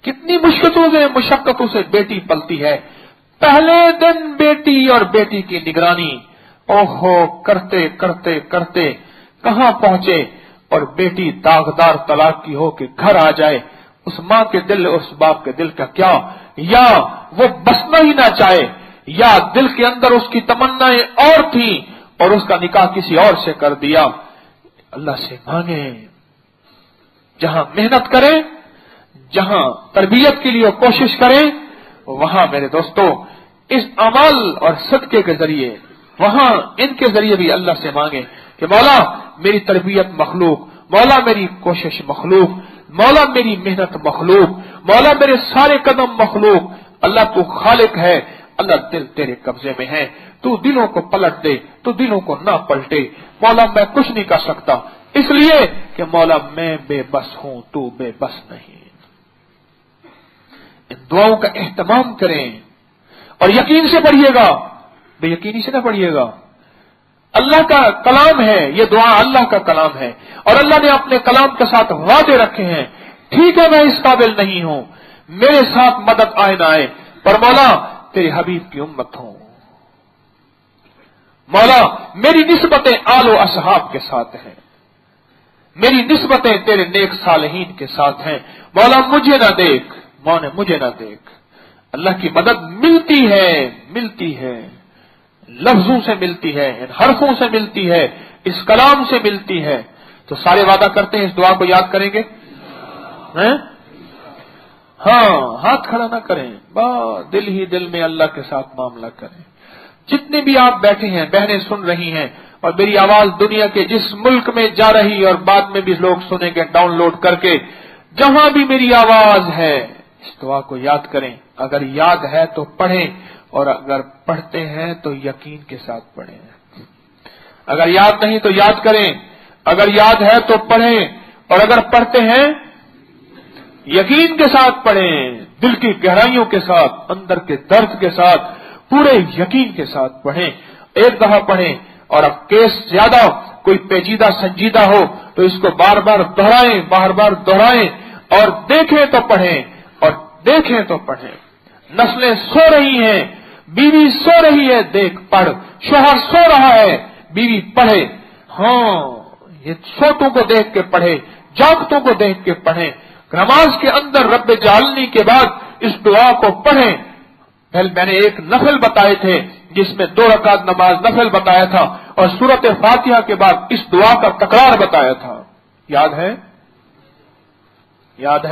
کتنی مشقتوں سے بیٹی پلتی ہے. پہلے دن بیٹی اور بیٹی کی نگرانی اوہو کرتے کرتے کرتے کہاں پہنچے اور بیٹی داغدار طلاق کی ہو کے گھر آ جائے. اس ماں کے دل اور اس باپ کے دل کا کیا، یا وہ بسنا ہی نہ چاہے، یا دل کے اندر اس کی تمنائیں اور تھیں اور اس کا نکاح کسی اور سے کر دیا. اللہ سے مانگیں، جہاں محنت کریں، جہاں تربیت کے لیے کوشش کریں، وہاں میرے دوستو اس عمل اور صدقے کے ذریعے وہاں ان کے ذریعے بھی اللہ سے مانگیں کہ مولا میری تربیت مخلوق، مولا میری کوشش مخلوق، مولا میری محنت مخلوق، مولا میرے سارے قدم مخلوق. اللہ تو خالق ہے، اللہ دل تیرے قبضے میں ہے، تو دلوں کو پلٹ دے، تو دلوں کو نہ پلٹے. مولا میں کچھ نہیں کر سکتا اس لیے کہ مولا میں بے بس ہوں، تو بے بس نہیں. ان دعاؤں کا اہتمام کریں اور یقین سے پڑھیے گا، بے یقینی سے نہ پڑھیے گا. اللہ کا کلام ہے، یہ دعا اللہ کا کلام ہے اور اللہ نے اپنے کلام کے ساتھ وعدے رکھے ہیں. ٹھیک ہے میں اس قابل نہیں ہوں، میرے ساتھ مدد آئے نہ آئے، پر مولا تیرے حبیب کی امت ہوں. مولا میری نسبتیں آل و اصحاب کے ساتھ ہیں، میری نسبتیں تیرے نیک صالحین کے ساتھ ہیں. مولا مجھے نہ دیکھ، مولا مجھے نہ دیکھ. اللہ کی مدد ملتی ہے لفظوں سے ملتی ہے، ان حرفوں سے ملتی ہے، اس کلام سے ملتی ہے. تو سارے وعدہ کرتے ہیں اس دعا کو یاد کریں گے. ہاں ہاتھ کھڑا نہ کریں، دل ہی دل میں اللہ کے ساتھ معاملہ کریں. جتنے بھی آپ بیٹھے ہیں، بہنیں سن رہی ہیں اور میری آواز دنیا کے جس ملک میں جا رہی اور بعد میں بھی لوگ سنیں گے ڈاؤن لوڈ کر کے، جہاں بھی میری آواز ہے اس دعا کو یاد کریں. اگر یاد ہے تو پڑھیں اور اگر پڑھتے ہیں تو یقین کے ساتھ پڑھیں. اگر یاد نہیں تو یاد کریں، اگر یاد ہے تو پڑھیں اور اگر پڑھتے ہیں یقین کے ساتھ پڑھیں، دل کی گہرائیوں کے ساتھ، اندر کے درد کے ساتھ، پورے یقین کے ساتھ پڑھیں. ایک دفعہ پڑھیں اور اب کیس زیادہ کوئی پیچیدہ سنجیدہ ہو تو اس کو بار بار دہرائیں اور دیکھیں تو پڑھیں اور دیکھیں تو پڑھیں. نسلیں سو رہی ہیں، بیوی سو رہی ہے، دیکھ پڑھ. شوہر سو رہا ہے، بیوی پڑھے. ہاں یہ سوتوں کو دیکھ کے پڑھے، جاگتوں کو دیکھ کے پڑھیں. نماز کے اندر رب جعلنی کے بعد اس دعا کو پڑھیں. پہلے میں نے ایک نفل بتائے تھے جس میں 2 رکعت نماز نفل بتایا تھا اور سورۃ فاتحہ کے بعد اس دعا کا تکرار بتایا تھا. یاد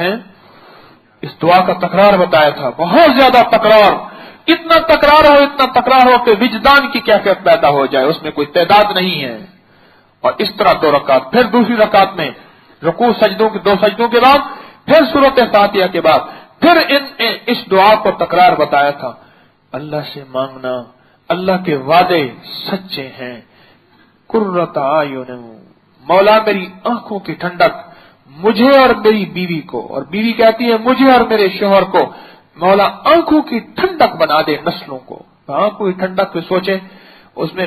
ہے اس دعا کا تکرار بتایا تھا. بہت زیادہ تکرار، اتنا تکرار ہو کہ وجدان کی کیفیت پیدا ہو جائے، اس میں کوئی تعداد نہیں ہے. اور اس طرح 2 رکعت، پھر دوسری رکعت میں رکوع سجدوں کے 2 سجدوں کے بعد، پھر سورۃ فاتحہ کے بعد پھر اس دعا کو تکرار بتایا تھا. اللہ سے مانگنا، اللہ کے وعدے سچے ہیں. قرۃ اعین، مولا میری آنکھوں کی ٹھنڈک مجھے اور میری بیوی کو، اور بیوی کہتی ہے مجھے اور میرے شوہر کو، مولا آنکھوں کی ٹھنڈک بنا دے نسلوں کو. آنکھوں کی ٹھنڈک پہ سوچے، اس میں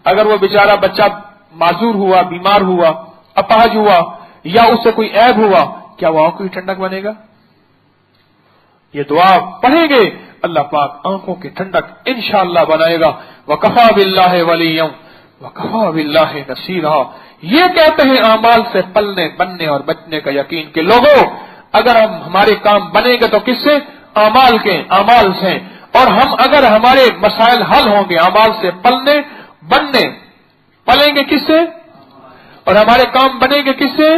اگر وہ بیچارہ بچہ معذور ہوا، بیمار ہوا، اپاہج ہوا یا اس سے کوئی عیب ہوا، کیا وہ آنکھوں کی ٹھنڈک بنے گا؟ یہ دعا پڑھیں گے اللہ پاک آنکھوں کی ٹھنڈک انشاءاللہ بنائے گا. وکفا باللہ ولیا وکفا باللہ نصیرا. یہ کہتے ہیں اعمال سے پلنے بننے اور بچنے کا یقین کہ لوگوں اگر ہمارے کام بنیں گے تو کس سے؟ اعمال سے. اور اگر ہمارے مسائل حل ہوں گے اعمال سے پلیں گے کس سے؟ اور ہمارے کام بنیں گے کس سے؟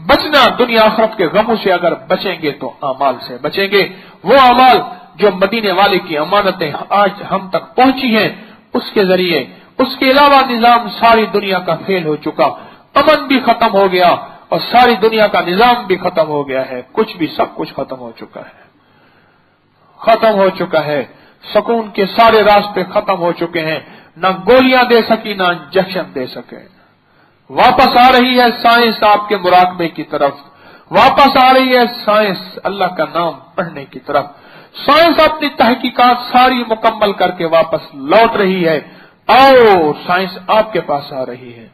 بچنا دنیا آخرت کے غموں سے اگر بچیں گے تو اعمال سے بچیں گے. وہ اعمال جو مدینے والے کی امانتیں آج ہم تک پہنچی ہیں اس کے ذریعے، اس کے علاوہ نظام ساری دنیا کا فیل ہو چکا، امن بھی ختم ہو گیا اور ساری دنیا کا نظام بھی ختم ہو گیا ہے. سب کچھ ختم ہو چکا ہے. سکون کے سارے راستے ختم ہو چکے ہیں. نہ گولیاں دے سکی نہ انجیکشن دے سکے. واپس آ رہی ہے سائنس آپ کے مراقبے کی طرف، واپس آ رہی ہے سائنس اللہ کا نام پڑھنے کی طرف. سائنس اپنی تحقیقات ساری مکمل کر کے واپس لوٹ رہی ہے. آؤ سائنس آپ کے پاس آ رہی ہے.